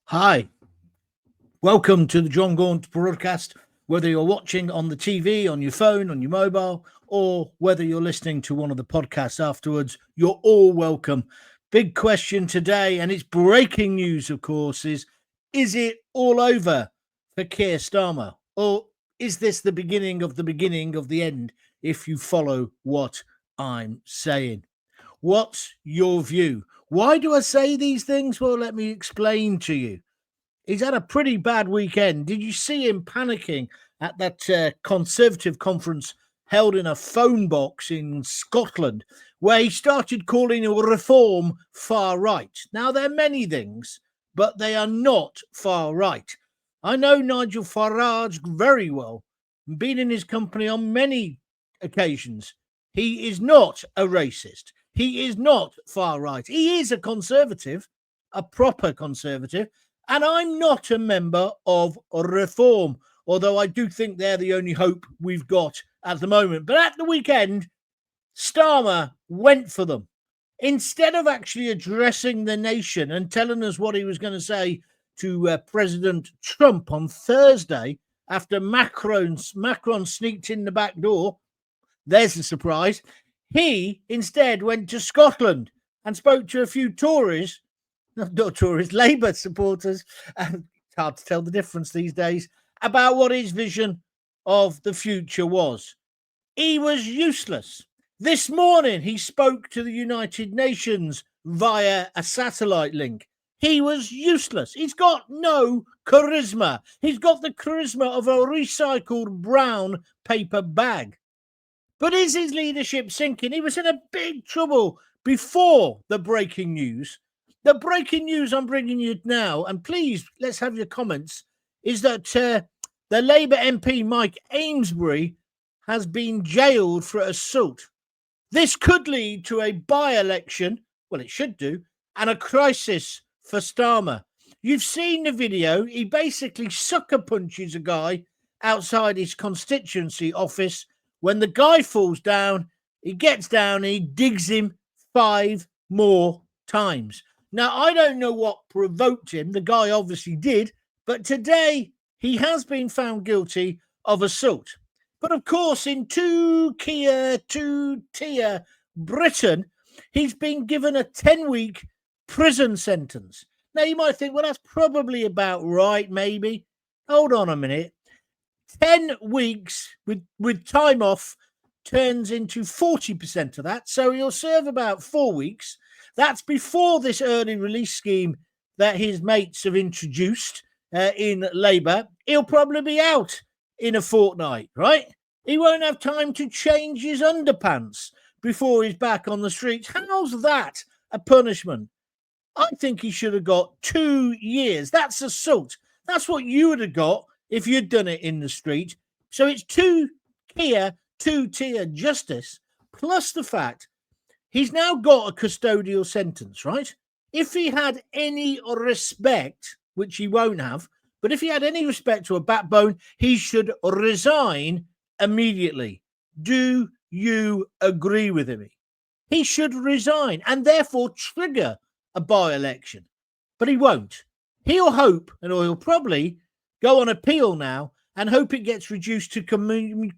Hi, welcome to the Jon Gaunt broadcast. Whether you're watching on the TV, on your phone, on your mobile, or whether you're listening to one of the podcasts afterwards, you're all welcome. Big question today, and it's breaking news, of course, is it all over for Keir Starmer? Or is this the beginning of the end, if you follow what I'm saying? What's your view? Why do I say these things? Well, let me explain to you. He's had a pretty bad weekend. Did you see him panicking at that Conservative conference held in a phone box in Scotland, where he started calling reform far right? Now, there are many things, but they are not far right. I know Nigel Farage very well, been in his company on many occasions. He is not a racist. He is not far right. He is a conservative, a proper conservative. And I'm not a member of Reform, although I do think they're the only hope we've got at the moment. But at the weekend, Starmer went for them. Instead of actually addressing the nation and telling us what he was going to say to President Trump on Thursday, after Macron sneaked in the back door, there's a surprise. He instead went to Scotland and spoke to a few Tories, not Tories, Labour supporters, and it's hard to tell the difference these days, about what his vision of the future was. He was useless. This morning, he spoke to the United Nations via a satellite link. He was useless. He's got no charisma. He's got the charisma of a recycled brown paper bag. But is his leadership sinking? He was in a big trouble before the breaking news. The breaking news I'm bringing you now, and please, let's have your comments, is that the Labour MP Mike Amesbury has been jailed for assault. This could lead to a by-election, well, it should do, and a crisis for Starmer. You've seen the video. He basically sucker punches a guy outside his constituency office. When the guy falls down, he gets down and he digs him 5 more times. Now, I don't know what provoked him. The guy obviously did. But today, he has been found guilty of assault. But of course, in two-tier Britain, he's been given a 10-week prison sentence. Now, you might think, well, that's probably about right, maybe. Hold on a minute. 10 weeks with time off turns into 40% of that. So he'll serve about 4 weeks. That's before this early release scheme that his mates have introduced in Labour. He'll probably be out in a fortnight, right? He won't have time to change his underpants before he's back on the streets. How's that a punishment? I think he should have got 2 years. That's assault. That's what you would have got if you'd done it in the street. So it's two-tier justice, plus the fact he's now got a custodial sentence, right? If he had any respect, which he won't have, but if he had any respect to a backbone, he should resign immediately. Do you agree with him? He should resign and therefore trigger a by-election. But he won't. He'll hope, and he'll probably go on appeal now and hope it gets reduced to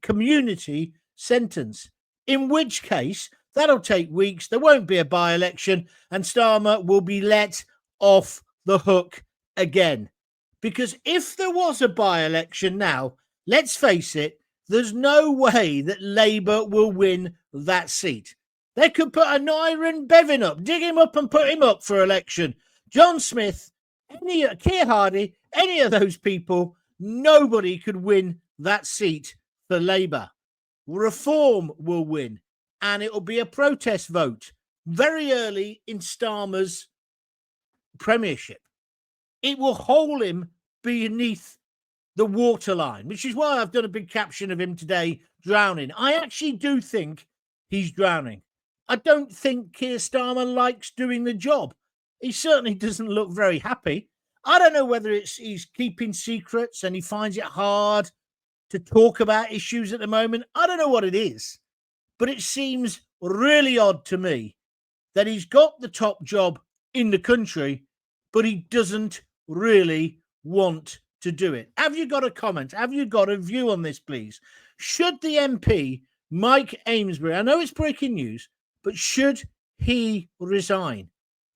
community sentence, in which case that'll take weeks. There won't be a by-election and Starmer will be let off the hook again. Because if there was a by-election now, let's face it, there's no way that Labour will win that seat. They could put an Iron Bevan up, dig him up and put him up for election. John Smith, Keir Hardie, any of those people, nobody could win that seat for Labour. Reform will win, and it will be a protest vote very early in Starmer's premiership. It will hold him beneath the waterline, which is why I've done a big caption of him today, drowning. I actually do think he's drowning. I don't think Keir Starmer likes doing the job. He certainly doesn't look very happy. I don't know whether he's keeping secrets and he finds it hard to talk about issues at the moment. I don't know what it is, but it seems really odd to me that he's got the top job in the country, but he doesn't really want to do it? Have you got a comment? Have you got a view on this, please? Should the MP, Mike Amesbury, I know it's breaking news, but should he resign?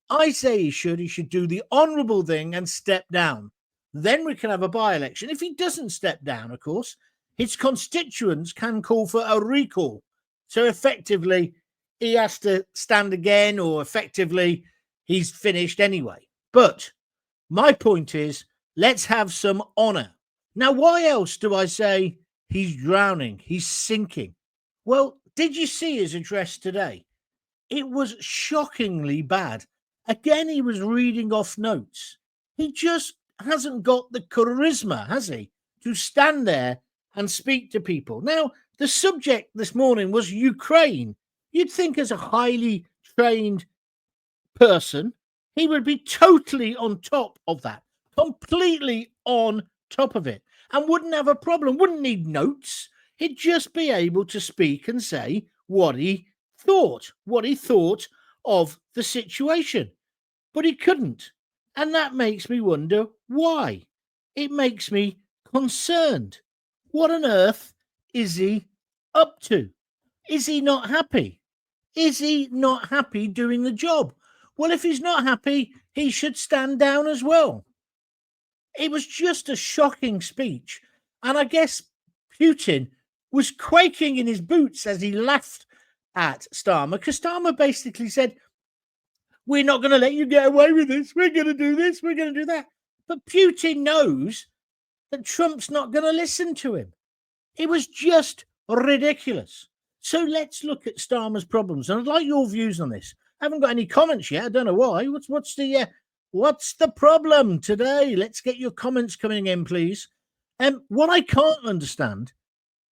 I say he should do the honourable thing and step down. Then we can have a by-election. If he doesn't step down, of course, his constituents can call for a recall. So effectively, he has to stand again, or effectively, he's finished anyway. But my point is, let's have some honour. Now, why else do I say he's drowning, he's sinking? Well, did you see his address today? It was shockingly bad. Again, he was reading off notes. He just hasn't got the charisma, has he, to stand there and speak to people. Now, the subject this morning was Ukraine. You'd think as a highly trained person, he would be totally on top of that, completely on top of it, and wouldn't have a problem, wouldn't need notes. He'd just be able to speak and say what he thought of the situation. But he couldn't. And that makes me wonder why. It makes me concerned. What on earth is he up to? Is he not happy? Is he not happy doing the job? Well, if he's not happy, he should stand down as well. It was just a shocking speech. And I guess Putin was quaking in his boots as he laughed at Starmer, because Starmer basically said, we're not going to let you get away with this. We're going to do this. We're going to do that. But Putin knows that Trump's not going to listen to him. It was just ridiculous. So let's look at Starmer's problems. And I'd like your views on this. I haven't got any comments yet. I don't know why. What's the problem today? Let's get your comments coming in, please. What I can't understand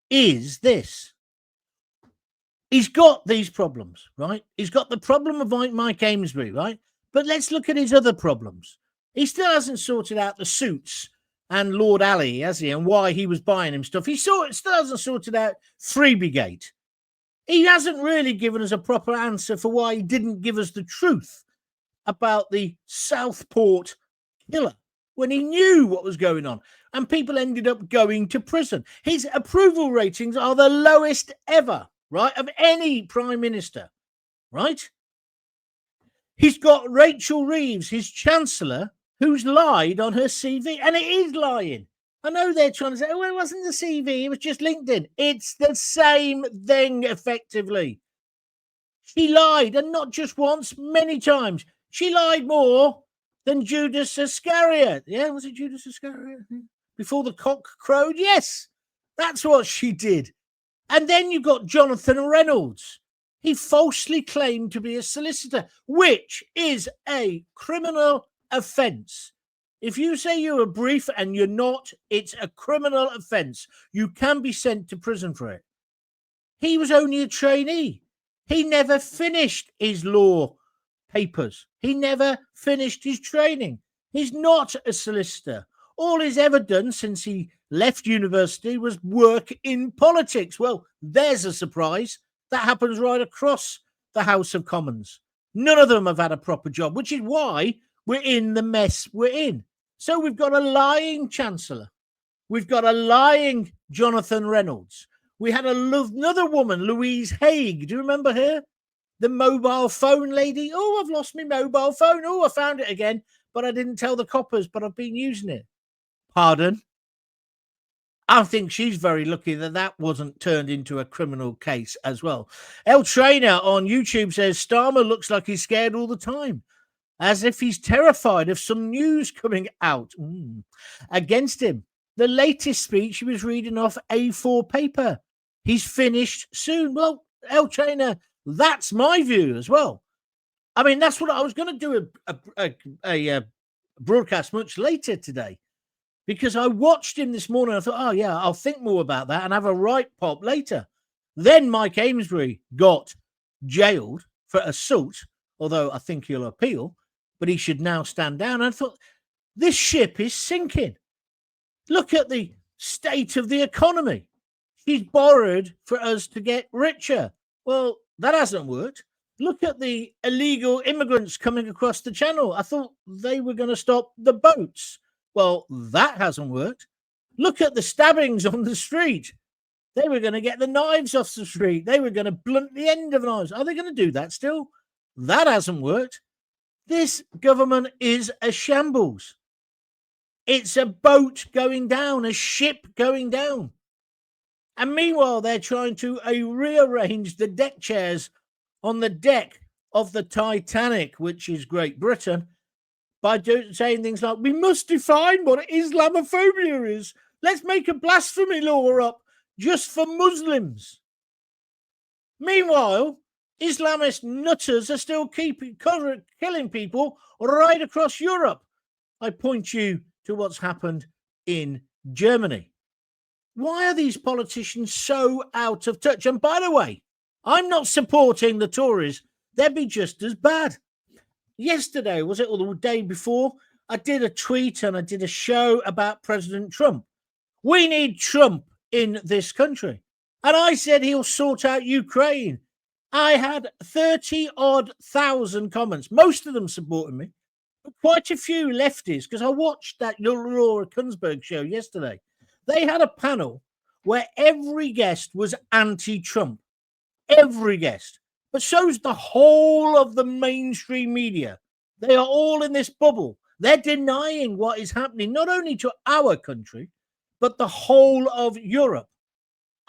is this. He's got these problems, right? He's got the problem of Mike Amesbury, right? But let's look at his other problems. He still hasn't sorted out the suits and Lord Ali, has he? And why he was buying him stuff. He still hasn't sorted out Freebiegate. He hasn't really given us a proper answer for why he didn't give us the truth about the Southport killer when he knew what was going on. And people ended up going to prison. His approval ratings are the lowest ever, right, of any prime minister, right? He's got Rachel Reeves, his chancellor, who's lied on her CV, and it is lying. I know they're trying to say, oh, it wasn't the CV, it was just LinkedIn. It's the same thing, effectively. She lied, and not just once, many times. She lied more than Judas Iscariot. Yeah, was it Judas Iscariot? Before the cock crowed? Yes, that's what she did. And then you've got Jonathan Reynolds. He falsely claimed to be a solicitor, which is a criminal offence. If you say you're a brief and you're not, it's a criminal offence. You can be sent to prison for it. He was only a trainee. He never finished his law papers. He never finished his training. He's not a solicitor. All he's ever done since he left university was work in politics. Well, there's a surprise. That happens right across the House of Commons. None of them have had a proper job, which is why we're in the mess we're in. So we've got a lying chancellor. We've got a lying Jonathan Reynolds. We had another woman, Louise Haig. Do you remember her? The mobile phone lady. Oh, I've lost my mobile phone. Oh, I found it again, but I didn't tell the coppers, but I've been using it. Pardon? I think she's very lucky that wasn't turned into a criminal case as well. El Trainer on YouTube says Starmer looks like he's scared all the time, as if he's terrified of some news coming out against him. The latest speech he was reading off A4 paper. He's finished soon. Well, El Trainer, that's my view as well. I mean, that's what I was going to do a broadcast much later today, because I watched him this morning. I thought, oh, yeah, I'll think more about that and have a right pop later. Then Mike Amesbury got jailed for assault, although I think he'll appeal, but he should now stand down. And I thought, this ship is sinking. Look at the state of the economy. She's borrowed for us to get richer. Well, that hasn't worked. Look at the illegal immigrants coming across the channel. I thought they were going to stop the boats. Well, that hasn't worked. Look at the stabbings on the street. They were going to get the knives off the street. They were going to blunt the end of knives. Are they going to do that still? That hasn't worked. This government is a shambles. It's a boat going down, a ship going down. And meanwhile, they're trying to rearrange the deck chairs on the deck of the Titanic, which is Great Britain, by saying things like, we must define what Islamophobia is. Let's make a blasphemy law up just for Muslims. Meanwhile, Islamist nutters are still killing people right across Europe. I point you to what's happened in Germany. Why are these politicians so out of touch? And by the way, I'm not supporting the Tories. They'd be just as bad. Yesterday, was it, or the day before, I did a tweet and I did a show about President Trump. We need Trump in this country. And I said he'll sort out Ukraine. I had 30-odd thousand comments, most of them supporting me, but quite a few lefties, because I watched that Laura Kunsberg show yesterday. They had a panel where every guest was anti-Trump. Every guest. But so's the whole of the mainstream media. They are all in this bubble. They're denying what is happening, not only to our country, but the whole of Europe.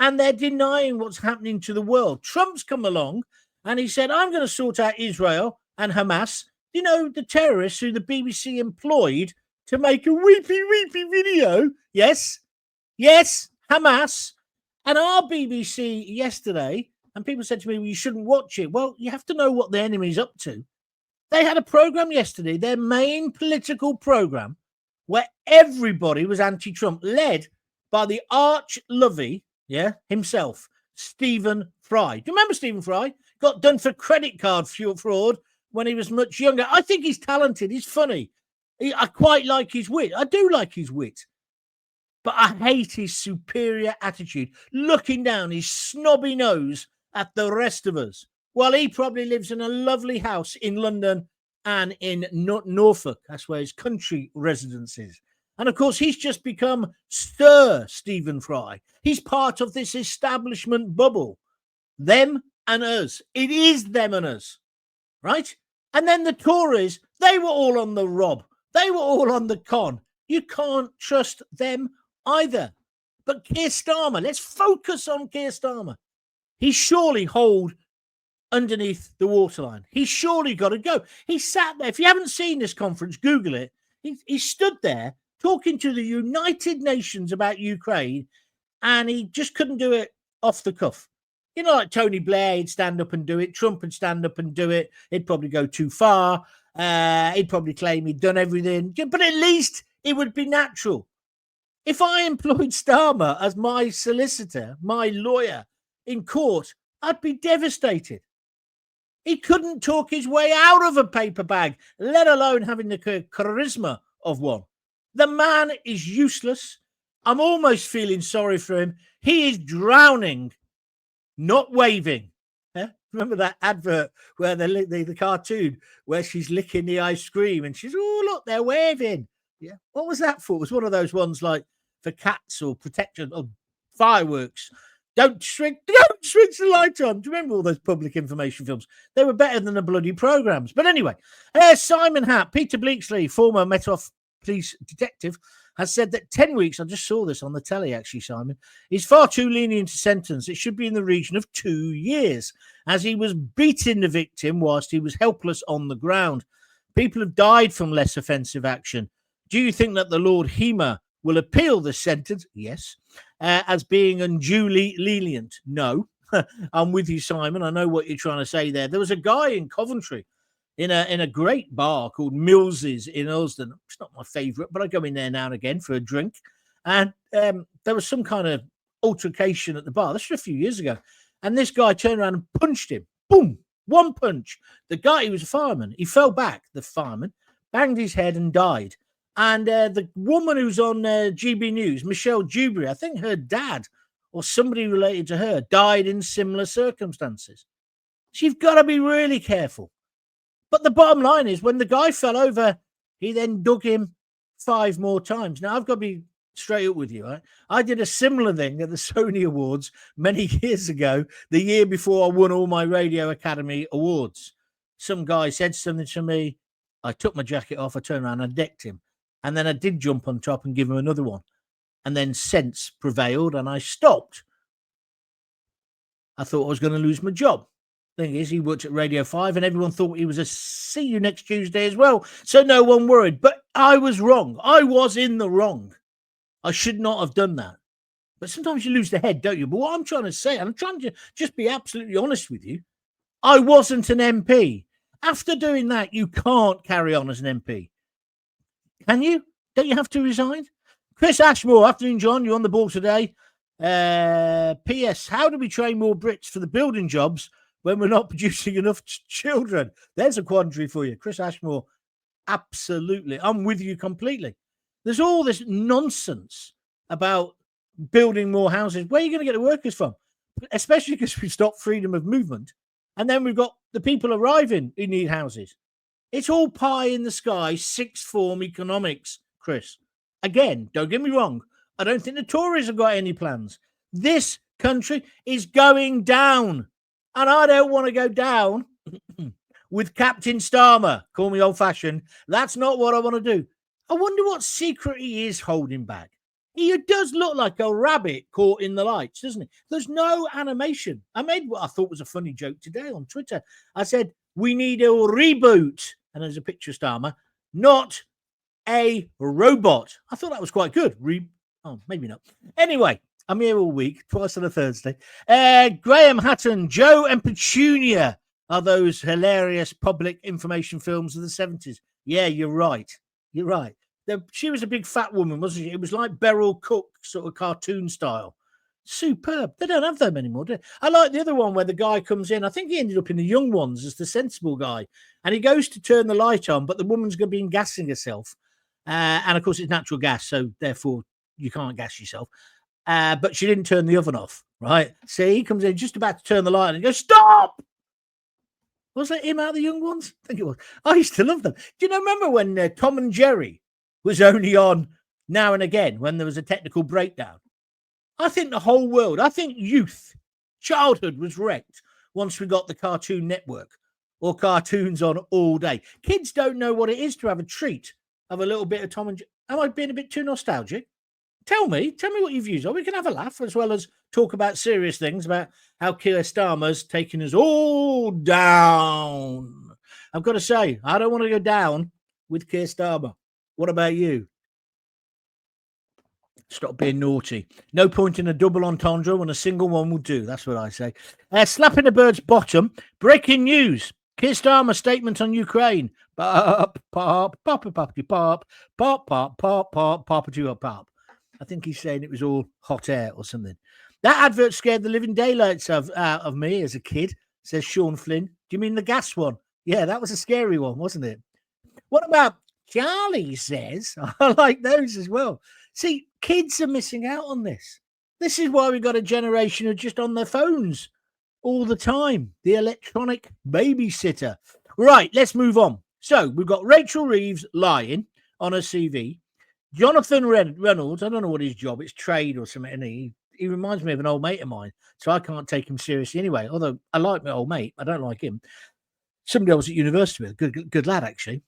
And they're denying what's happening to the world. Trump's come along and he said, I'm going to sort out Israel and Hamas. You know, the terrorists who the BBC employed to make a weepy video. Yes, Hamas. And our BBC yesterday, and people said to me, well, you shouldn't watch it. Well, you have to know what the enemy's up to. They had a program yesterday, their main political program, where everybody was anti-Trump, led by the arch-lovey, himself, Stephen Fry. Do you remember Stephen Fry? Got done for credit card fraud when he was much younger. I think he's talented. He's funny. I quite like his wit. I do like his wit. But I hate his superior attitude, looking down his snobby nose at the rest of us. Well, he probably lives in a lovely house in London and in Norfolk. That's where his country residence is. And, of course, he's just become Sir Stephen Fry. He's part of this establishment bubble. Them and us. It is them and us, right? And then the Tories, they were all on the rob. They were all on the con. You can't trust them either. But Keir Starmer, let's focus on Keir Starmer. He's surely holed underneath the waterline. He's surely got to go. He sat there. If you haven't seen this conference, Google it. He stood there talking to the United Nations about Ukraine, and he just couldn't do it off the cuff. You know, like Tony Blair, he'd stand up and do it. Trump would stand up and do it. He'd probably go too far. He'd probably claim he'd done everything. But at least it would be natural. If I employed Starmer as my solicitor, my lawyer in court, I'd be devastated. He couldn't talk his way out of a paper bag, let alone having the charisma of one. The man is useless. I'm almost feeling sorry for him. He is drowning, not waving. Remember that advert where the cartoon where she's licking the ice cream and she's, oh, look, they're waving. Yeah. What was that for? It was one of those ones like for cats or protection or fireworks. Don't switch the light on. Do you remember all those public information films? They were better than the bloody programs. But anyway, Simon Hatt, Peter Bleaksley, former Met Office police detective, has said that 10 weeks, I just saw this on the telly actually, Simon, is far too lenient a sentence. It should be in the region of 2 years, as he was beating the victim whilst he was helpless on the ground. People have died from less offensive action. Do you think that the Lord Hema will appeal this sentence? Yes. As being unduly lenient? No. I'm with you, Simon. I know what you're trying to say there. There was a guy in Coventry in a great bar called Mills's in Earlsden. It's not my favourite, but I go in there now and again for a drink. And there was some kind of altercation at the bar. This was a few years ago. And this guy turned around and punched him. Boom. One punch. The guy, he was a fireman. He fell back, the fireman, banged his head and died. And the woman who's on GB News, Michelle Dewberry, I think her dad or somebody related to her died in similar circumstances. So you've got to be really careful. But the bottom line is, when the guy fell over, he then dug him 5 more times. Now, I've got to be straight up with you, right? I did a similar thing at the Sony Awards many years ago, the year before I won all my Radio Academy awards. Some guy said something to me. I took my jacket off, I turned around and decked him. And then I did jump on top and give him another one. And then sense prevailed and I stopped. I thought I was going to lose my job. Thing is, he worked at Radio 5 and everyone thought he was a see you next Tuesday as well. So no one worried. But I was wrong. I was in the wrong. I should not have done that. But sometimes you lose the head, don't you? But what I'm trying to say, I'm trying to just be absolutely honest with you. I wasn't an MP. After doing that, you can't carry on as an MP. Can you? Don't you have to resign? Chris Ashmore, afternoon, John. You're on the ball today. P.S. How do we train more Brits for the building jobs when we're not producing enough children? There's a quandary for you. Chris Ashmore, absolutely. I'm with you completely. There's all this nonsense about building more houses. Where are you going to get the workers from? Especially because we've stopped freedom of movement. And then we've got the people arriving who need houses. It's all pie in the sky, sixth form economics, Chris. Again, don't get me wrong. I don't think the Tories have got any plans. This country is going down. And I don't want to go down with Captain Starmer. Call me old-fashioned. That's not what I want to do. I wonder what secret he is holding back. He does look like a rabbit caught in the lights, doesn't he? There's no animation. I made what I thought was a funny joke today on Twitter. I said, we need a reboot. And there's a picture of Starmer, not a robot. I thought that was quite good. Oh, maybe not. Anyway, I'm here all week, twice on a Thursday. Graham Hatton, Joe and Petunia are those hilarious public information films of the 70s. Yeah, you're right. You're right. She was a big fat woman, wasn't she? It was like Beryl Cook, sort of cartoon style. Superb. They don't have them anymore, do they? I like the other one where the guy comes in. I think he ended up in the Young Ones as the sensible guy. And he goes to turn the light on, but the woman's going to be gassing herself. And, of course, it's natural gas, so therefore you can't gas yourself. But she didn't turn the oven off, right? So he comes in just about to turn the light on and goes, stop! Was that him out of the Young Ones? I think it was. I used to love them. Do you remember when Tom and Jerry was only on now and again when there was a technical breakdown? I think the whole world, I think youth, childhood was wrecked once we got the Cartoon Network or cartoons on all day. Kids don't know what it is to have a treat of a little bit of Tom and Jerry. Am I being a bit too nostalgic? Tell me what your views are. We can have a laugh as well as talk about serious things, about how Keir Starmer's taking us all down. I've got to say, I don't want to go down with Keir Starmer. What about you? Stop being naughty. No point in a double entendre when a single one will do. That's what I say. Slapping a bird's bottom. Breaking news. Keir Starmer statement on Ukraine. Pop, pop, pop, pop, pop, pop, pop, pop, pop, pop, pop, pop. I think he's saying it was all hot air or something. That advert scared the living daylights out of me as a kid, says Sean Flynn. Do you mean the gas one? Yeah, that was a scary one, wasn't it? What about Charlie says? I like those as well. See, kids are missing out on this. This is why we've got a generation who are just on their phones all the time. The electronic babysitter. Right, let's move on. So we've got Rachel Reeves lying on her CV. Jonathan Reynolds, I don't know what his job, it's trade or something. And he reminds me of an old mate of mine, so I can't take him seriously anyway. Although I like my old mate, I don't like him. Somebody I was at university with, good lad, actually.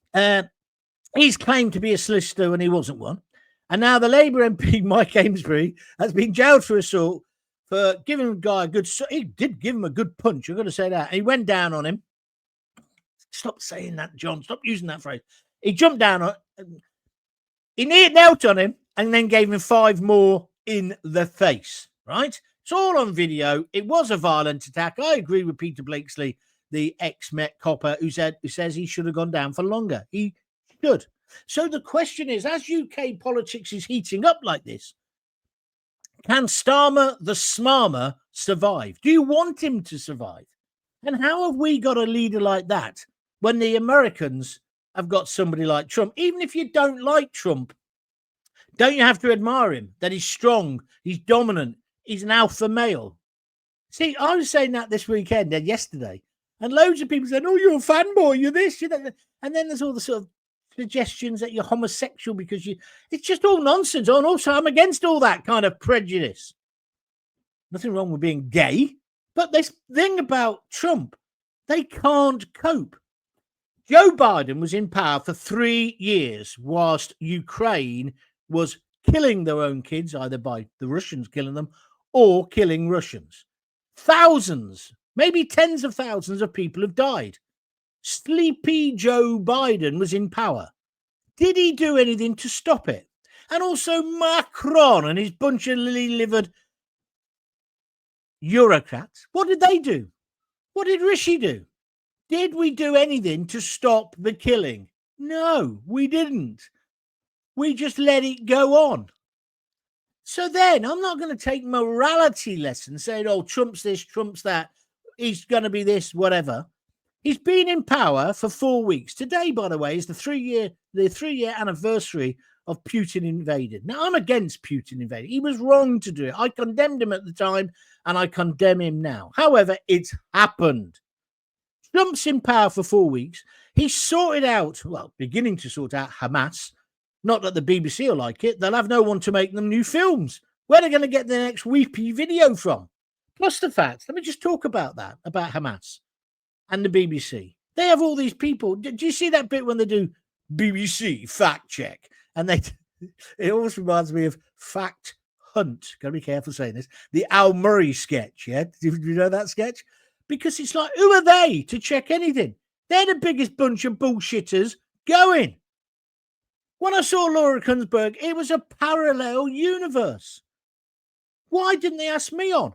He's claimed to be a solicitor when he wasn't one. And now the Labour MP Mike Amesbury has been jailed for assault for giving a guy a good... He did give him a good punch, I've got to say that. And he went down on him. Stop saying that, John. Stop using that phrase. He jumped down on... He knelt on him and then gave him 5 more in the face, right? It's all on video. It was a violent attack. I agree with Peter Blakesley, the ex-Met copper, who says he should have gone down for longer. He should. So the question is, as UK politics is heating up like this, can Starmer the Smarmer survive? Do you want him to survive? And how have we got a leader like that when the Americans have got somebody like Trump? Even if you don't like Trump, don't you have to admire him, that he's strong, he's dominant, he's an alpha male? See, I was saying that this weekend and yesterday. And loads of people saying, oh, you're a fanboy, you're this, you're that. And then there's all the sort of suggestions that you're homosexual because it's just all nonsense. Oh, and also I'm against all that kind of prejudice. Nothing wrong with being gay. But this thing about Trump, they can't cope. Joe Biden was in power for 3 years whilst Ukraine was killing their own kids, either by the Russians killing them or killing Russians. Thousands, maybe tens of thousands of people have died. Sleepy Joe Biden was in power. Did he do anything to stop it? And also Macron and his bunch of lily-livered Eurocrats. What did they do? What did Rishi do? Did we do anything to stop the killing? No, we didn't. We just let it go on. So then I'm not going to take morality lessons saying, oh, Trump's this, Trump's that. He's going to be this, whatever. He's been in power for 4 weeks. Today, by the way, is the three-year anniversary of Putin invaded. Now, I'm against Putin invading. He was wrong to do it. I condemned him at the time, and I condemn him now. However, it's happened. Trump's in power for 4 weeks. He's sorted out, well, beginning to sort out Hamas. Not that the BBC will like it. They'll have no one to make them new films. Where are they going to get the next weepy video from? Plus the fact, let me just talk about that, about Hamas and the BBC. They have all these people. Do you see that bit when they do BBC fact check? And it always reminds me of Fact Hunt. Got to be careful saying this. The Al Murray sketch, yeah? Do you know that sketch? Because it's like, who are they to check anything? They're the biggest bunch of bullshitters going. When I saw Laura Kunsberg, it was a parallel universe. Why didn't they ask me on?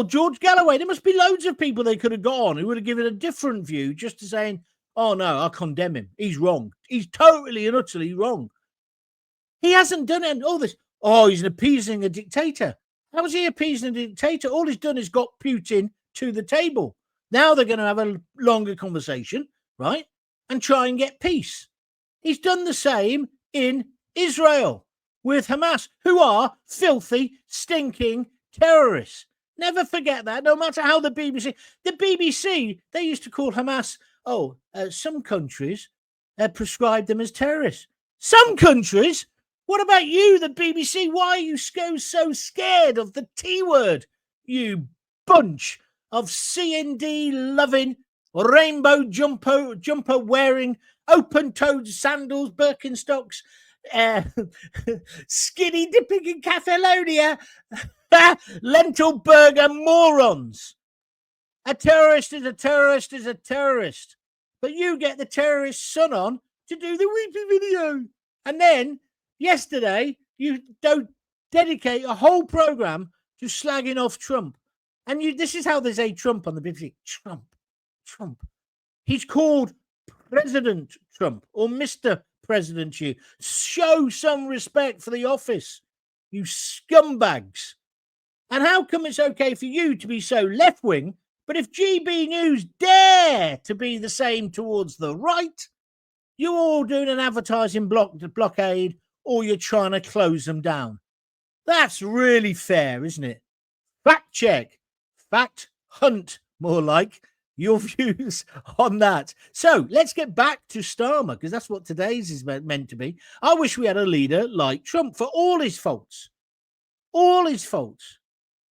George Galloway. There must be loads of people they could have got on who would have given a different view just to saying, oh, no, I condemn him. He's wrong. He's totally and utterly wrong. He hasn't done it. All this. Oh, he's appeasing a dictator. How is he appeasing a dictator? All he's done is got Putin to the table. Now they're going to have a longer conversation, right? And try and get peace. He's done the same in Israel with Hamas, who are filthy, stinking terrorists. Never forget that, no matter how the BBC, they used to call Hamas, some countries prescribe them as terrorists. Some countries? What about you, the BBC? Why are you so scared of the T word, you bunch of CND-loving, rainbow jumper wearing, open-toed sandals, Birkenstocks, skinny dipping in Catalonia, lentil burger morons. A terrorist is a terrorist is a terrorist. But you get the terrorist's son on to do the weepy video. And then, yesterday, you don't dedicate a whole programme to slagging off Trump. And this is how they say Trump on the BBC. Trump. He's called President Trump or Mr. President. You show some respect for the office, you scumbags. And how come it's okay for you to be so left-wing, but if GB News dare to be the same towards the right, you're all doing an advertising blockade or you're trying to close them down? That's really fair, isn't it? Fact check. Fact hunt, more like, your views on that. So let's get back to Starmer, because that's what today's is meant to be. I wish we had a leader like Trump for all his faults. All his faults.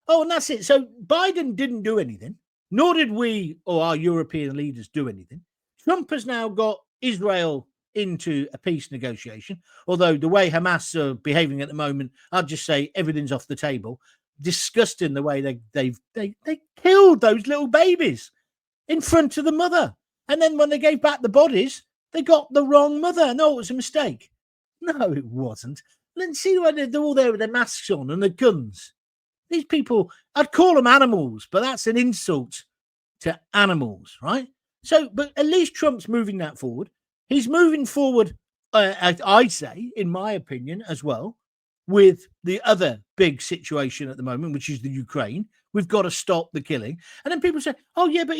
Oh, and that's it. So Biden didn't do anything, nor did we or our European leaders do anything. Trump has now got Israel into a peace negotiation, although the way Hamas are behaving at the moment, I'd just say everything's off the table. Disgusting the way they killed those little babies in front of the mother. And then when they gave back the bodies, they got the wrong mother. No, it was a mistake. No, it wasn't. Let's see when they're all there with their masks on and the guns. These people, I'd call them animals, but that's an insult to animals, right? So, but at least Trump's moving that forward. He's moving forward, I say, in my opinion, as well, with the other big situation at the moment, which is the Ukraine. We've got to stop the killing. And then people say, oh, yeah, but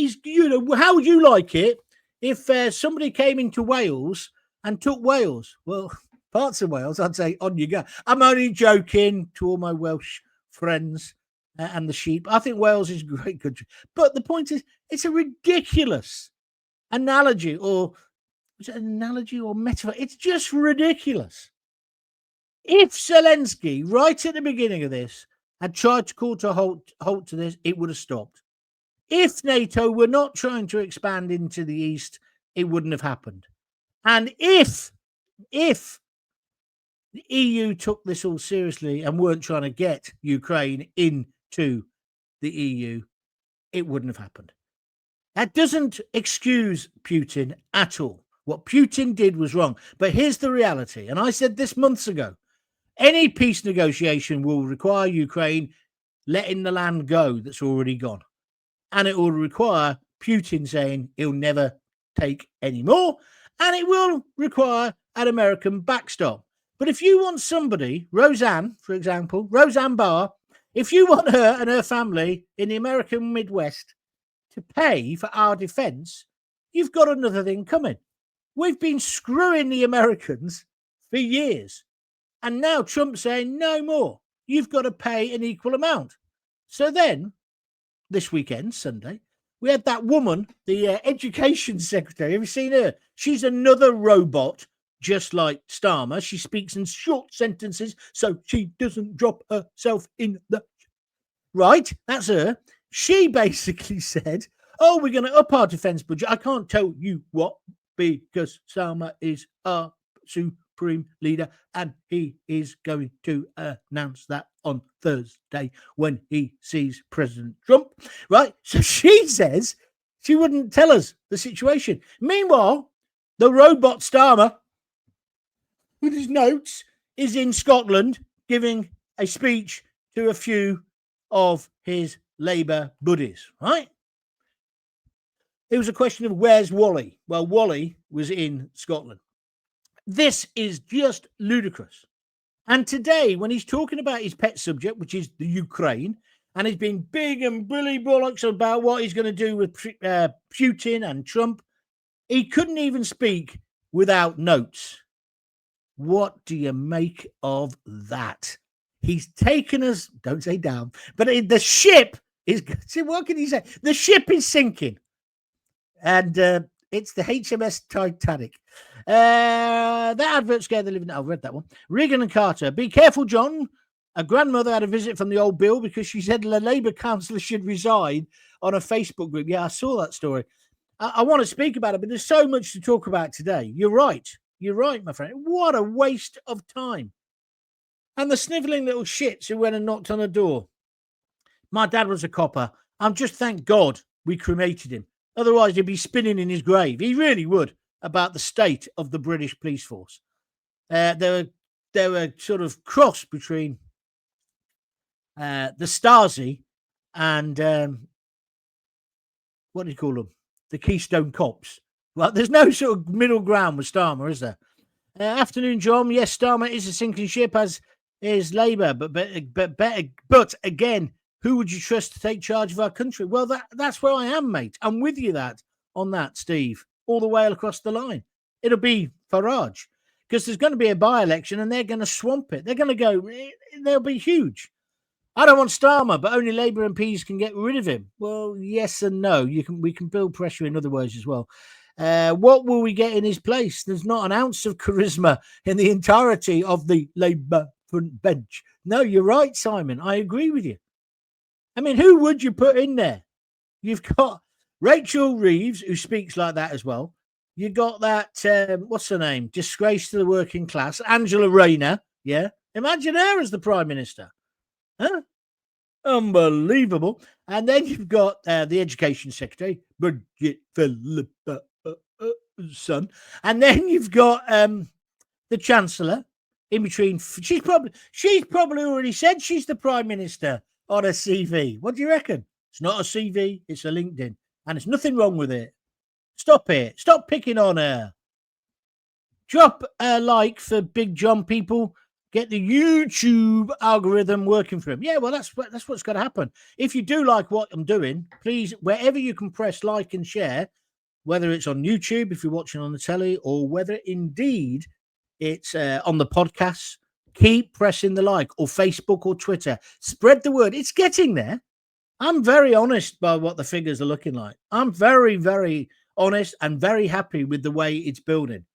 how would you like it if somebody came into Wales and took Wales? Well, parts of Wales, I'd say, on you go. I'm only joking to all my Welsh friends. and the sheep. I think Wales is a great country. But the point is, it's a ridiculous analogy, or is it an analogy or metaphor? It's just ridiculous. If Zelensky, right at the beginning of this, had tried to call to a halt to this, it would have stopped. If NATO were not trying to expand into the east, it wouldn't have happened. And if the EU took this all seriously and weren't trying to get Ukraine into the EU, it wouldn't have happened. That doesn't excuse Putin at all. What Putin did was wrong. But here's the reality, and I said this months ago. Any peace negotiation will require Ukraine letting the land go that's already gone. And it will require Putin saying he'll never take any more. And it will require an American backstop. But if you want somebody, Roseanne, for example, Roseanne Barr, if you want her and her family in the American Midwest to pay for our defense, you've got another thing coming. We've been screwing the Americans for years. And now Trump's saying no more. You've got to pay an equal amount. So then, this weekend, Sunday, we had that woman, the education secretary. Have you seen her? She's another robot, just like Starmer. She speaks in short sentences so she doesn't drop herself in the... Right, that's her. She basically said, oh, we're going to up our defence budget. I can't tell you what, because Starmer is our supreme leader, and he is going to announce that on Thursday when he sees President Trump, right? So she says she wouldn't tell us the situation. Meanwhile, the robot Starmer, with his notes, is in Scotland giving a speech to a few of his Labour buddies, right? It was a question of where's Wally? Well, Wally was in Scotland. This is just ludicrous. And today, when he's talking about his pet subject, which is the Ukraine, and he's been big and bully bollocks about what he's going to do with Putin and Trump, he couldn't even speak without notes. What do you make of that? He's taken us, don't say down, but the ship is, see, what can he say? The ship is sinking. And it's the HMS Titanic. That advert scared the living... I've read that one. Reagan and Carter. Be careful, John. A grandmother had a visit from the old Bill because she said the Labour councillor should resign on a Facebook group. Yeah, I saw that story. I want to speak about it, but there's so much to talk about today. You're right. You're right, my friend. What a waste of time. And the snivelling little shits who went and knocked on the door. My dad was a copper. I'm just thank God we cremated him. Otherwise, he'd be spinning in his grave. He really would, about the state of the British police force. They were sort of cross between the Stasi and what do you call them? The Keystone Cops. Well, there's no sort of middle ground with Starmer, is there? Afternoon, John. Yes, Starmer is a sinking ship, as is Labour. But again, who would you trust to take charge of our country? Well, that's where I am, mate. I'm with you on that, Steve, all the way across the line. It'll be Farage, because there's going to be a by-election and they're going to swamp it. They're going to go, they'll be huge. I don't want Starmer, but only Labour MPs can get rid of him. Well, yes and no. We can build pressure in other ways as well. What will we get in his place? There's not an ounce of charisma in the entirety of the Labour front bench. No, you're right, Simon. I agree with you. I mean, who would you put in there? You've got Rachel Reeves, who speaks like that as well. You got that, what's her name? Disgrace to the working class, Angela Rayner. Yeah. Imagine her as the Prime Minister. Huh? Unbelievable. And then you've got the Education Secretary, Bridget Philippa, son. And then you've got the Chancellor in between. She's probably already said she's the Prime Minister on a CV. What do you reckon? It's not a CV, it's a LinkedIn. And there's nothing wrong with it. Stop it. Stop picking on her. Drop a like for Big John, people. Get the YouTube algorithm working for him. Yeah, well, that's what's got to happen. If you do like what I'm doing, please, wherever you can press like and share, whether it's on YouTube, if you're watching on the telly, or whether indeed it's on the podcasts, Keep pressing the like, or Facebook or Twitter. Spread the word. It's getting there. I'm very honest by what the figures are looking like. I'm very, very honest and very happy with the way it's building.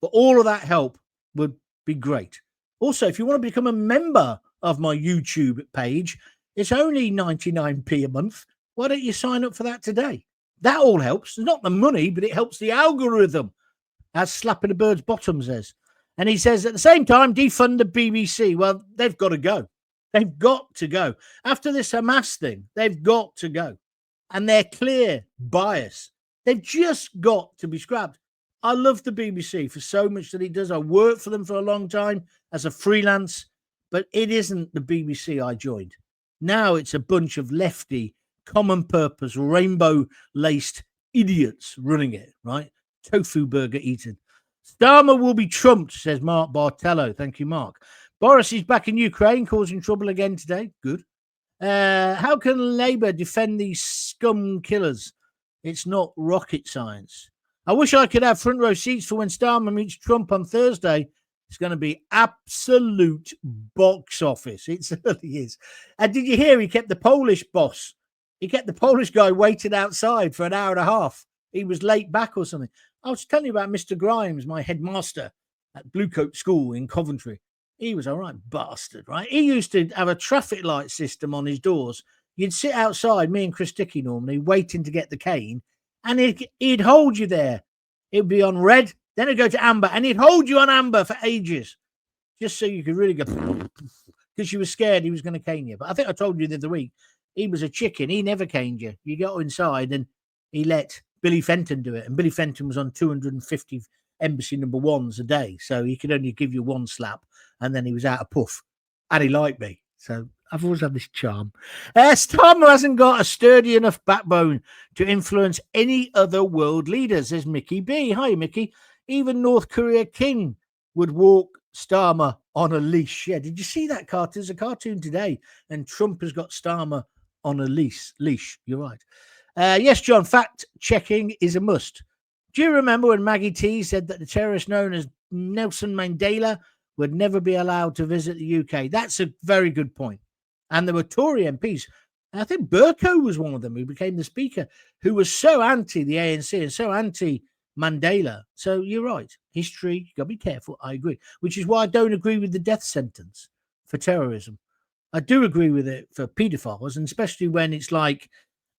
But all of that help would be great. Also, if you want to become a member of my YouTube page, it's only 99p a month. Why don't you sign up for that today? That all helps. Not the money, but it helps the algorithm, as Slapping a Bird's Bottom says. And he says, at the same time, defund the BBC. Well, they've got to go. They've got to go. After this Hamas thing, they've got to go. And their clear bias, they've just got to be scrapped. I love the BBC for so much that he does. I worked for them for a long time as a freelance, but it isn't the BBC I joined. Now it's a bunch of lefty, common purpose, rainbow-laced idiots running it, right? Tofu burger eating. Starmer will be trumped, says Mark Bartello. Thank you, Mark. Boris is back in Ukraine, causing trouble again today. Good. How can Labour defend these scum killers? It's not rocket science. I wish I could have front row seats for when Starmer meets Trump on Thursday. It's going to be absolute box office. It certainly is. And did you hear he kept the Polish boss? He kept the Polish guy waiting outside for an hour and a half. He was late back or something. I was telling you about Mr. Grimes, my headmaster at Bluecoat School in Coventry. He was all right, bastard, right? He used to have a traffic light system on his doors. You'd sit outside, me and Chris Dickey normally, waiting to get the cane, and he'd hold you there. It would be on red, then it'd go to amber, and he'd hold you on amber for ages, just so you could really go, because you were scared he was going to cane you. But I think I told you the other week, he was a chicken. He never caned you. You got inside, and he let Billy Fenton do it, and Billy Fenton was on 250 embassy number ones a day, so he could only give you one slap, and then he was out of puff, and he liked me. So I've always had this charm. Starmer hasn't got a sturdy enough backbone to influence any other world leaders, says Mickey B. Hi, Mickey. Even North Korea King would walk Starmer on a leash. Yeah, did you see that cartoon? There's a cartoon today, and Trump has got Starmer on a leash. You're right. Yes, John, fact checking is a must. Do you remember when Maggie T said that the terrorist known as Nelson Mandela would never be allowed to visit the UK? That's a very good point. And there were Tory MPs. I think Burko was one of them who became the speaker, who was so anti the ANC and so anti Mandela. So you're right. History, you got to be careful. I agree. Which is why I don't agree with the death sentence for terrorism. I do agree with it for paedophiles, and especially when it's like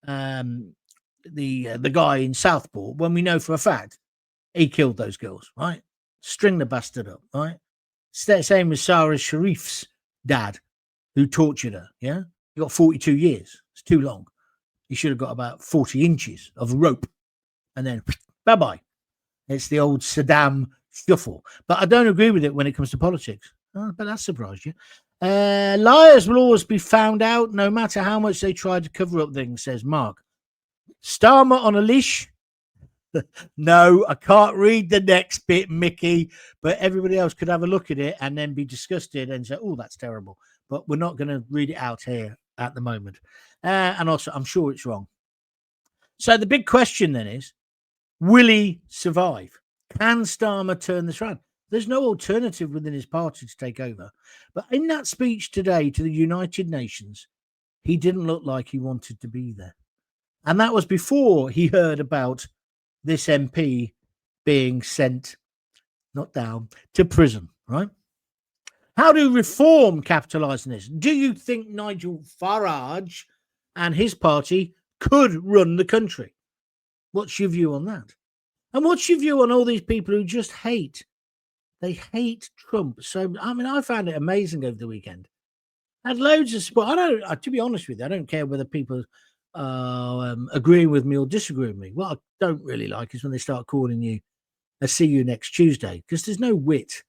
the guy in Southport, when we know for a fact he killed those girls, right? String the bastard up, right? Same with Sarah Sharif's dad, who tortured her. Yeah, he got 42 years. It's too long. He should have got about 40 inches of rope, and then bye bye. It's the old Saddam shuffle. But I don't agree with it when it comes to politics. Oh, but that surprised you. Liars will always be found out, no matter how much they try to cover up things, says Mark. Starmer on a leash? No, I can't read the next bit, Mickey, but everybody else could have a look at it and then be disgusted and say, oh, that's terrible. But we're not going to read it out here at the moment. And also, I'm sure it's wrong. So the big question then is, will he survive? Can Starmer turn this around? There's no alternative within his party to take over. But in that speech today to the United Nations, he didn't look like he wanted to be there. And that was before he heard about this MP being sent, not down, to prison, right? How do Reform capitalise on this? Do you think Nigel Farage and his party could run the country? What's your view on that? And what's your view on all these people who just hate? They hate Trump. So, I mean, I found it amazing over the weekend. I had loads of support. To be honest with you, I don't care whether people are agreeing with me or disagreeing with me. What I don't really like is when they start calling you a see you next Tuesday, because there's no wit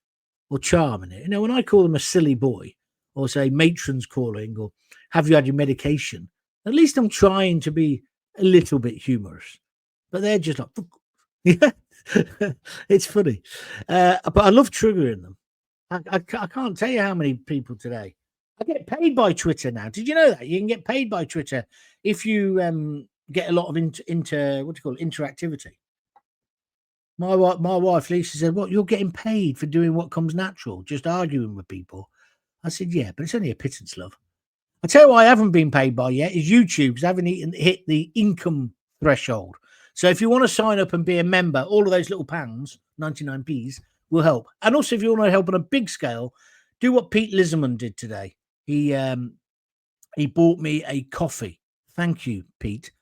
or charm in it. You know, when I call them a silly boy, or say matron's calling, or have you had your medication, at least I'm trying to be a little bit humorous. But they're just like, yeah, it's funny. But I love triggering them. I can't tell you how many people today. I get paid by Twitter now. Did you know that? You can get paid by Twitter if you get a lot of interactivity. My wife, Lisa, said, what, you're getting paid for doing what comes natural, just arguing with people? I said, yeah, but it's only a pittance, love. I tell you what I haven't been paid by yet is YouTube, because I haven't hit the income threshold. So if you want to sign up and be a member, all of those little pounds, 99p's, will help. And also, if you want to help on a big scale, do what Pete Lisman did today. He bought me a coffee. Thank you, Pete.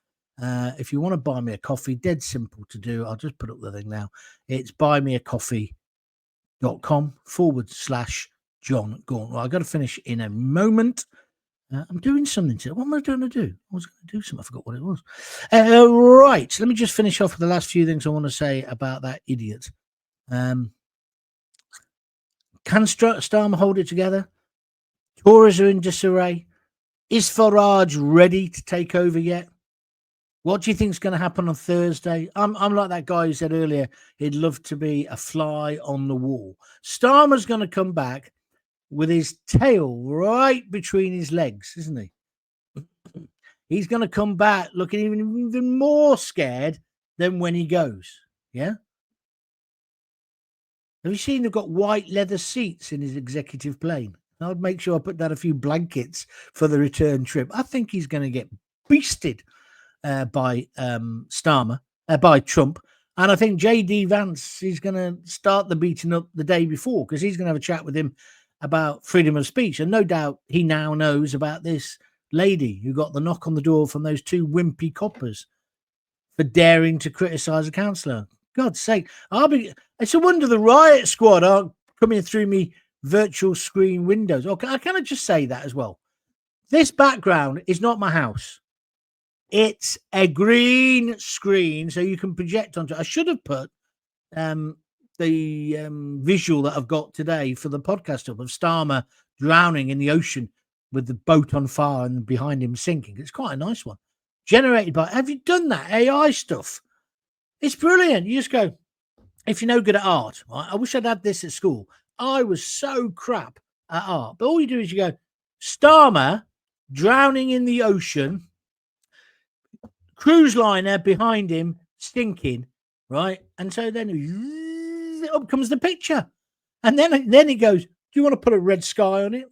If you want to buy me a coffee, dead simple to do. I'll just put up the thing now. It's buymeacoffee.com/Jon Gaunt. Well, I've got to finish in a moment. I'm doing something today. What am I going to do? I was going to do something. I forgot what it was. Right. Let me just finish off with the last few things I want to say about that idiot. Can Starmer hold it together? Tories are in disarray. Is Farage ready to take over yet? What do you think is going to happen on Thursday? I'm like that guy who said earlier he'd love to be a fly on the wall. Starmer's going to come back with his tail right between his legs, isn't he? He's going to come back looking even more scared than when he goes. Yeah? Have you seen they've got white leather seats in his executive plane? I'd make sure I put down a few blankets for the return trip. I think he's going to get beasted by Starmer, by Trump. And I think J.D. Vance is going to start the beating up the day before, because he's going to have a chat with him about freedom of speech. And no doubt he now knows about this lady who got the knock on the door from those two wimpy coppers for daring to criticize a councillor. God's sake. It's a wonder the riot squad aren't coming through me virtual screen windows. Okay, can I just say that as well? This background is not my house. It's a green screen, so you can project onto it. I should have put the visual that I've got today for the podcast up of Starmer drowning in the ocean with the boat on fire and behind him sinking. It's quite a nice one. Generated by, have you done that AI stuff? It's brilliant. You just go, if you're no good at art, right? I wish I'd had this at school. I was so crap at art. But all you do is you go, Starmer drowning in the ocean, cruise liner behind him stinking, right? And so then up comes the picture. And then he goes, do you want to put a red sky on it?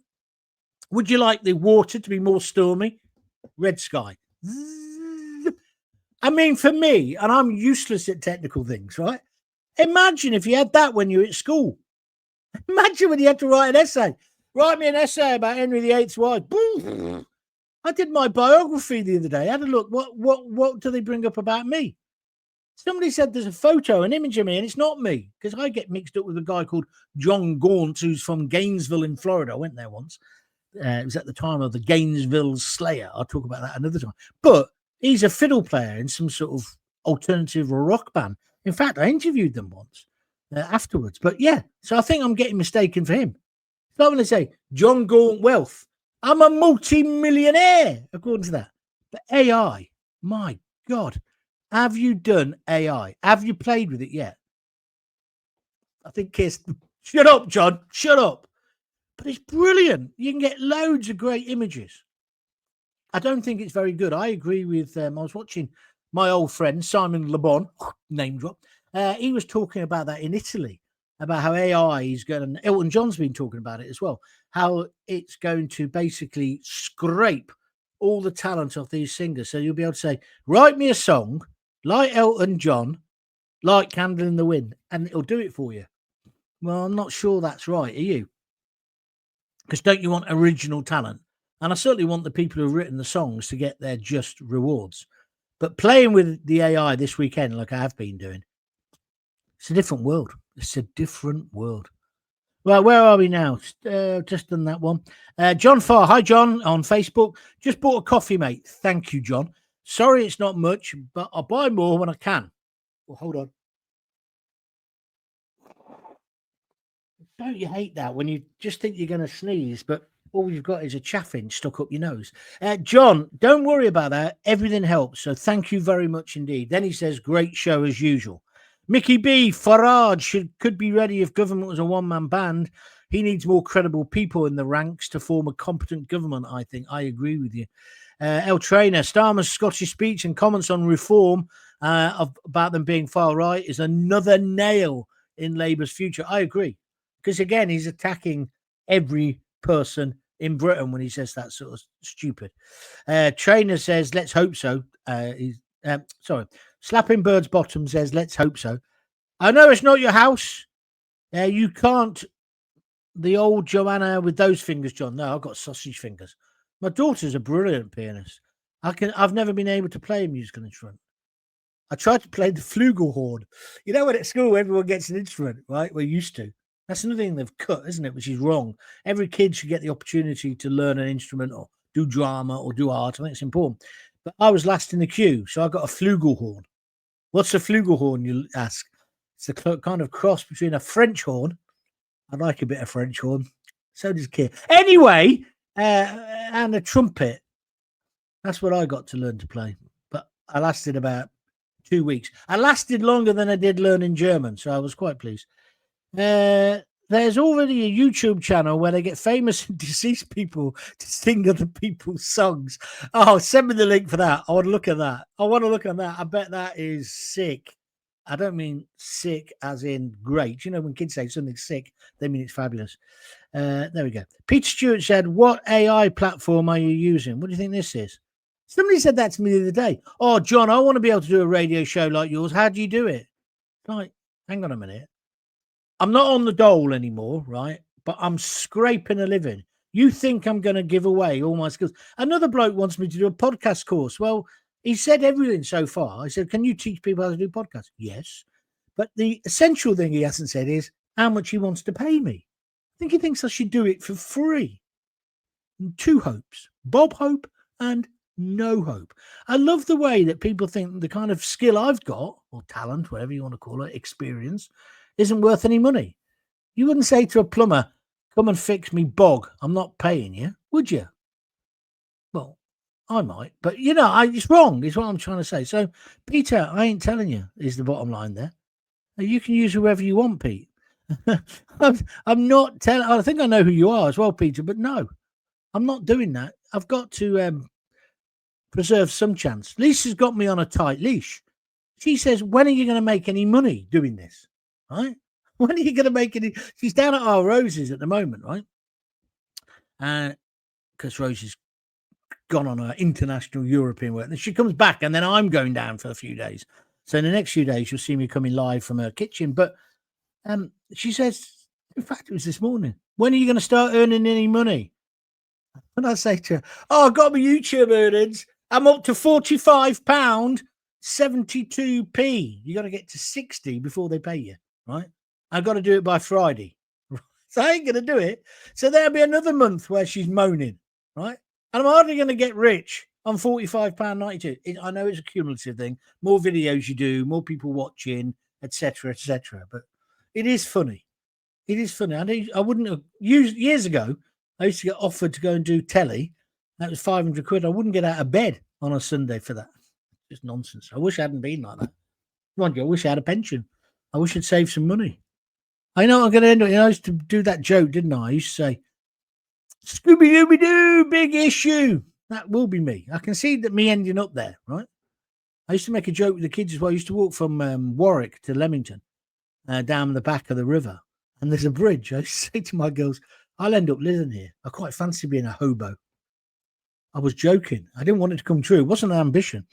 Would you like the water to be more stormy? Red sky. I mean, for me, and I'm useless at technical things, right? Imagine if you had that when you were at school. Imagine when you had to write an essay. Write me an essay about Henry VIII's wife. I did my biography the other day. I had a look. What do they bring up about me? Somebody said there's a photo, an image of me, and it's not me, because I get mixed up with a guy called Jon Gaunt, who's from Gainesville in Florida. I went there once. It was at the time of the Gainesville Slayer. I'll talk about that another time. But he's a fiddle player in some sort of alternative rock band. In fact, I interviewed them once afterwards. But yeah, so I think I'm getting mistaken for him. So I'm going to say Jon Gaunt Wealth. I'm a multi-millionaire, according to that. But AI, my God, have you done AI? Have you played with it yet? I think shut up, John, shut up. But it's brilliant. You can get loads of great images. I don't think it's very good. I agree with, I was watching my old friend, Simon Le Bon, name drop. He was talking about that in Italy, about how AI is going to, Elton John's been talking about it as well, how it's going to basically scrape all the talent of these singers. So you'll be able to say, write me a song like Elton John, like Candle in the Wind, and it'll do it for you. Well, I'm not sure that's right. Are you? Because don't you want original talent? And I certainly want the people who've written the songs to get their just rewards. But playing with the AI this weekend, like I have been doing, it's a different world. It's a different world. Well, where are we now? Just done that one. John Farr. Hi, John, on Facebook. Just bought a coffee, mate. Thank you, John. Sorry it's not much, but I'll buy more when I can. Well, hold on. Don't you hate that when you just think you're going to sneeze, but all you've got is a chaffin stuck up your nose? John, don't worry about that. Everything helps. So thank you very much indeed. Then he says, great show as usual. Mickey B. Farage could be ready if government was a one-man band. He needs more credible people in the ranks to form a competent government, I think. I agree with you. El Trainer, Starmer's Scottish speech and comments on reform about them being far right is another nail in Labour's future. I agree. Because, again, he's attacking every person in Britain when he says that sort of stupid. Trainer says, let's hope so. Slapping Bird's Bottom says, let's hope so. I know it's not your house. You can't. The old Joanna with those fingers, John. No, I've got sausage fingers. My daughter's a brilliant pianist. I've never been able to play a musical instrument. I tried to play the flugelhorn. You know, when at school everyone gets an instrument, right? We're used to. That's another thing they've cut, isn't it? Which is wrong. Every kid should get the opportunity to learn an instrument or do drama or do art. I think it's important. But I was last in the queue, so I got a flugelhorn. What's a flugelhorn, you ask? It's a kind of cross between a French horn. I like a bit of French horn. So does Keir. Anyway, and a trumpet. That's what I got to learn to play. But I lasted about 2 weeks. I lasted longer than I did learning German, so I was quite pleased. There's already a YouTube channel where they get famous and deceased people to sing other people's songs. Oh, send me the link for that. I want to look at that. I bet that is sick. I don't mean sick as in great. You know, when kids say something's sick, they mean it's fabulous. There we go. Peter Stewart said, what AI platform are you using? What do you think this is? Somebody said that to me the other day. Oh, John, I want to be able to do a radio show like yours. How do you do it? Like, hang on a minute. I'm not on the dole anymore, right? But I'm scraping a living. You think I'm going to give away all my skills? Another bloke wants me to do a podcast course. Well, he said everything so far. I said, can you teach people how to do podcasts? Yes. But the essential thing he hasn't said is how much he wants to pay me. I think he thinks I should do it for free. Two hopes, Bob Hope and no hope. I love the way that people think the kind of skill I've got, or talent, whatever you want to call it, experience, isn't worth any money. You wouldn't say to a plumber, come and fix me bog. I'm not paying you, would you? Well, I might, but you know, it's wrong, is what I'm trying to say. So, Peter, I ain't telling you, is the bottom line there. You can use whoever you want, Pete. I'm not telling. I think I know who you are as well, Peter, but no, I'm not doing that. I've got to preserve some chance. Lisa's got me on a tight leash. She says, when are you going to make any money doing this? Right? When are you going to make any? She's down at our Roses at the moment, right? Because Rose has gone on her international European work. And she comes back, and then I'm going down for a few days. So in the next few days, you'll see me coming live from her kitchen. But she says, in fact, it was this morning, when are you going to start earning any money? And I say to her, oh, I've got my YouTube earnings. I'm up to £45, 72p. You got to get to 60 before they pay you, right? I've got to do it by Friday. So I ain't going to do it. So there'll be another month where she's moaning, right? And I'm hardly going to get rich on £45.92. I know it's a cumulative thing. More videos you do, more people watching, etc., etc. But it is funny. It is funny. I wouldn't have used years ago. I used to get offered to go and do telly. That was 500 quid. I wouldn't get out of bed on a Sunday for that. Just nonsense. I wish I hadn't been like that. Mind you, I wish I had a pension. I wish I'd saved some money. I know I'm going to end up. I used to do that joke, didn't I? I used to say, Scooby-Dooby-Doo, big issue. That will be me. I can see that me ending up there, right? I used to make a joke with the kids as well. I used to walk from Warwick to Leamington, down the back of the river. And there's a bridge. I used to say to my girls, I'll end up living here. I quite fancy being a hobo. I was joking. I didn't want it to come true. It wasn't an ambition.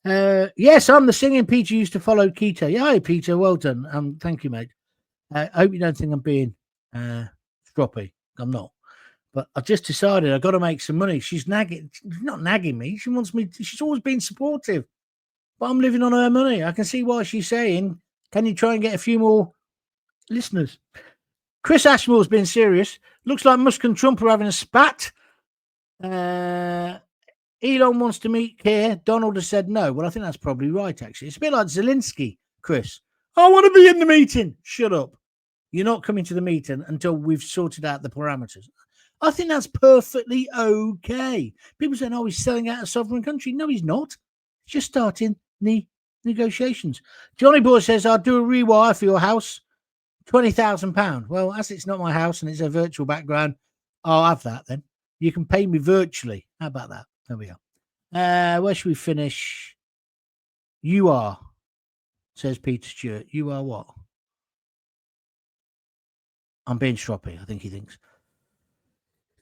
Yes, I'm the singing Peter used to follow Keto. Yeah, hi, Peter. Well done. Thank you, mate. I hope you don't think I'm being stroppy. I'm not. But I just decided I've got to make some money. She's not nagging me. She wants me. She's always been supportive. But I'm living on her money. I can see why she's saying, can you try and get a few more listeners? Chris Ashmore's been serious. Looks like Musk and Trump are having a spat. Elon wants to meet Keir. Donald has said no. Well, I think that's probably right, actually. It's a bit like Zelensky, Chris. I want to be in the meeting. Shut up. You're not coming to the meeting until we've sorted out the parameters. I think that's perfectly okay. People saying, oh, he's selling out a sovereign country. No, he's not. He's just starting negotiations. Johnny Boy says, I'll do a rewire for your house, £20,000. Well, as it's not my house and it's a virtual background, I'll have that then. You can pay me virtually. How about that? There we are. Where should we finish? You are, says Peter Stewart. You are what? I'm being stroppy, I think he thinks.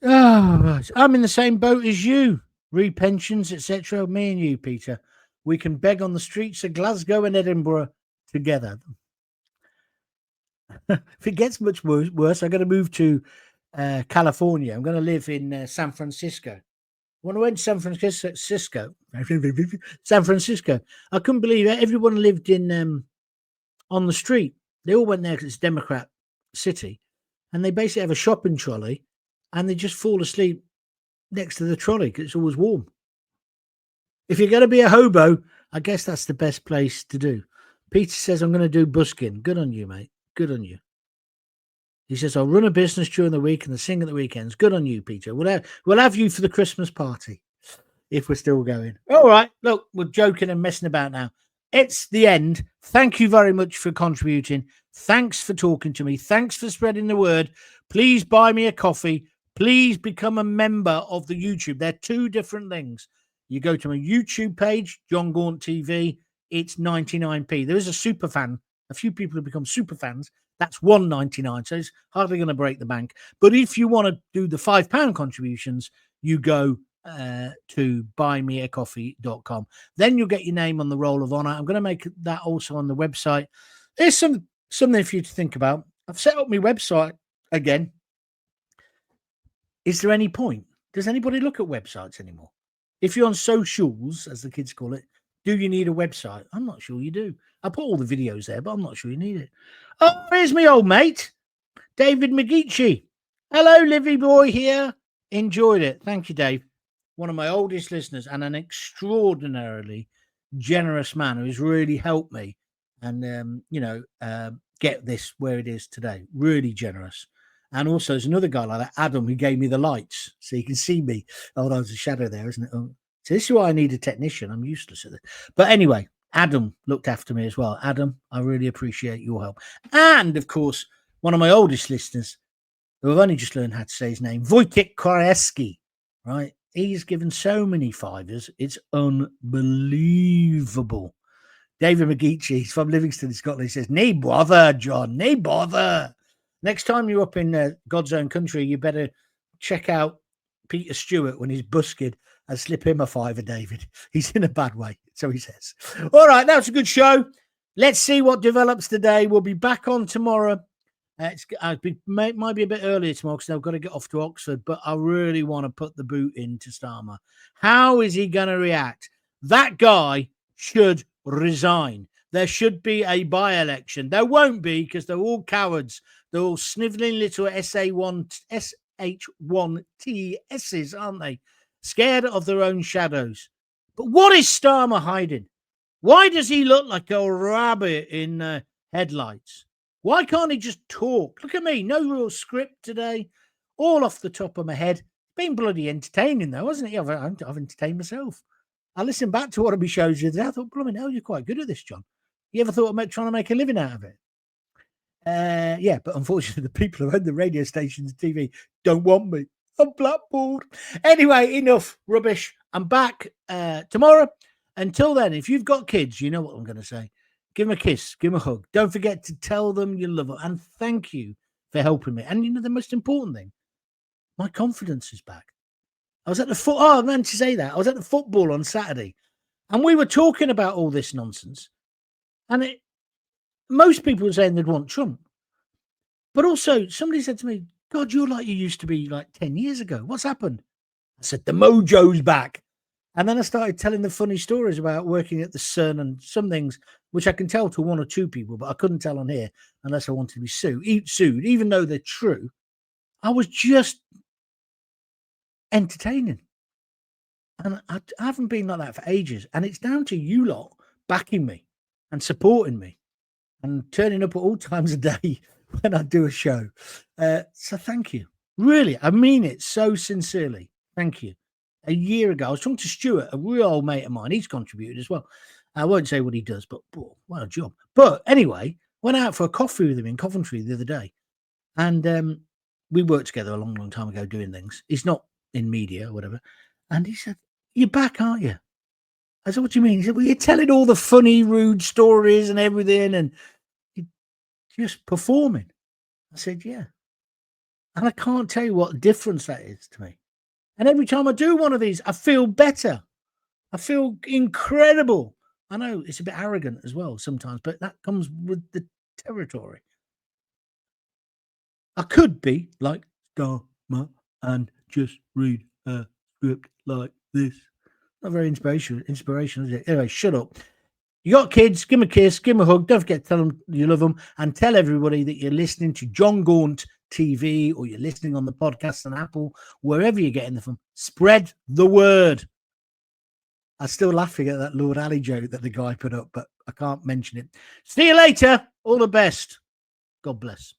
Oh, right. I'm in the same boat as you. Repensions, etc. Me and you, Peter. We can beg on the streets of Glasgow and Edinburgh together. If it gets much worse, I'm going to move to California. I'm going to live in San Francisco. When I went to San Francisco, I couldn't believe it. Everyone lived in on the street. They all went there because it's a Democrat city, and they basically have a shopping trolley, and they just fall asleep next to the trolley because it's always warm. If you're going to be a hobo, I guess that's the best place to do. Peter says, I'm going to do busking. Good on you, mate. Good on you. He says, I'll run a business during the week and sing at the weekends. Good on you, Peter. We'll have you for the Christmas party if we're still going. All right. Look, we're joking and messing about now. It's the end. Thank you very much for contributing. Thanks for talking to me. Thanks for spreading the word. Please buy me a coffee. Please become a member of the YouTube. They're two different things. You go to my YouTube page, Jon Gaunt TV. It's 99p. There is a super fan. A few people have become super fans. That's $1.99, so it's hardly going to break the bank. But if you want to do the £5 contributions, you go to buymeacoffee.com. Then you'll get your name on the roll of honour. I'm going to make that also on the website. There's something for you to think about. I've set up my website again. Is there any point? Does anybody look at websites anymore? If you're on socials, as the kids call it, do you need a website? I'm not sure you do. I put all the videos there, but I'm not sure you need it. Oh, here's my old mate, David McGeechee. Hello, Livy boy here. Enjoyed it. Thank you, Dave. One of my oldest listeners and an extraordinarily generous man who's really helped me and, get this where it is today. Really generous. And also there's another guy like that, Adam, who gave me the lights so you can see me. Oh, there's a shadow there, isn't it? Oh. So this is why I need a technician. I'm useless at this. But anyway, Adam looked after me as well. Adam, I really appreciate your help. And, of course, one of my oldest listeners, who I've only just learned how to say his name, Wojciech Koreski, right? He's given so many fivers. It's unbelievable. David McGeechee, he's from Livingston, Scotland. He says, "Nae bother, John, nae bother." Next time you're up in God's own country, you better check out Peter Stewart when he's busted and slip him a fiver, David. He's in a bad way, so he says. All right, that was a good show. Let's see what develops today. We'll be back on tomorrow. Might be a bit earlier tomorrow because I've got to get off to Oxford, but I really want to put the boot into Starmer. How is he going to react? That guy should resign. There should be a by-election. There won't be because they're all cowards. They're all sniveling little SH1TSs, aren't they? Scared of their own shadows. But what is Starmer hiding? Why does he look like a rabbit in headlights? Why can't he just talk? Look at me. No real script today. All off the top of my head. Been bloody entertaining, though, hasn't it? I've entertained myself. I listened back to one of my shows the other day. I thought, blooming hell, you're quite good at this, John. You ever thought about trying to make a living out of it? Yeah, but unfortunately, the people who own the radio stations and TV don't want me. I'm blackboard. Anyway, enough rubbish. I'm back tomorrow. Until then, if you've got kids, you know what I'm going to say. Give them a kiss. Give them a hug. Don't forget to tell them you love them. And thank you for helping me. And, the most important thing, my confidence is back. I was at the I meant to say that. I was at the football on Saturday. And we were talking about all this nonsense. And most people were saying they'd want Trump. But also, somebody said to me, God, you're like you used to be like 10 years ago. What's happened? I said, the mojo's back. And then I started telling the funny stories about working at the Sun and some things, which I can tell to one or two people, but I couldn't tell on here unless I wanted to be sued, even though they're true. I was just entertaining. And I haven't been like that for ages. And it's down to you lot backing me and supporting me and turning up at all times of day when I do a show. So thank you. Really, I mean it so sincerely. Thank you. A year ago, I was talking to Stuart, a real old mate of mine. He's contributed as well. I won't say what he does, but what a job. But anyway, went out for a coffee with him in Coventry the other day. And we worked together a long, long time ago doing things. He's not in media or whatever. And he said, "You're back, aren't you?" I said, "What do you mean?" He said, "Well, you're telling all the funny, rude stories and everything, and you're just performing." I said, "Yeah." And I can't tell you what difference that is to me. And every time I do one of these, I feel better. I feel incredible. I know it's a bit arrogant as well sometimes, but that comes with the territory. I could be like Starmer and just read a script like this. Not very inspirational, is it? Anyway, shut up. You got kids, give them a kiss, give them a hug. Don't forget to tell them you love them, and tell everybody that you're listening to Jon Gaunt TV, or you're listening on the podcast on Apple, wherever you're getting them from. Spread the word. I'm still laughing at that Lord Alley joke that the guy put up, but I can't mention it. See you later. All the best. God bless.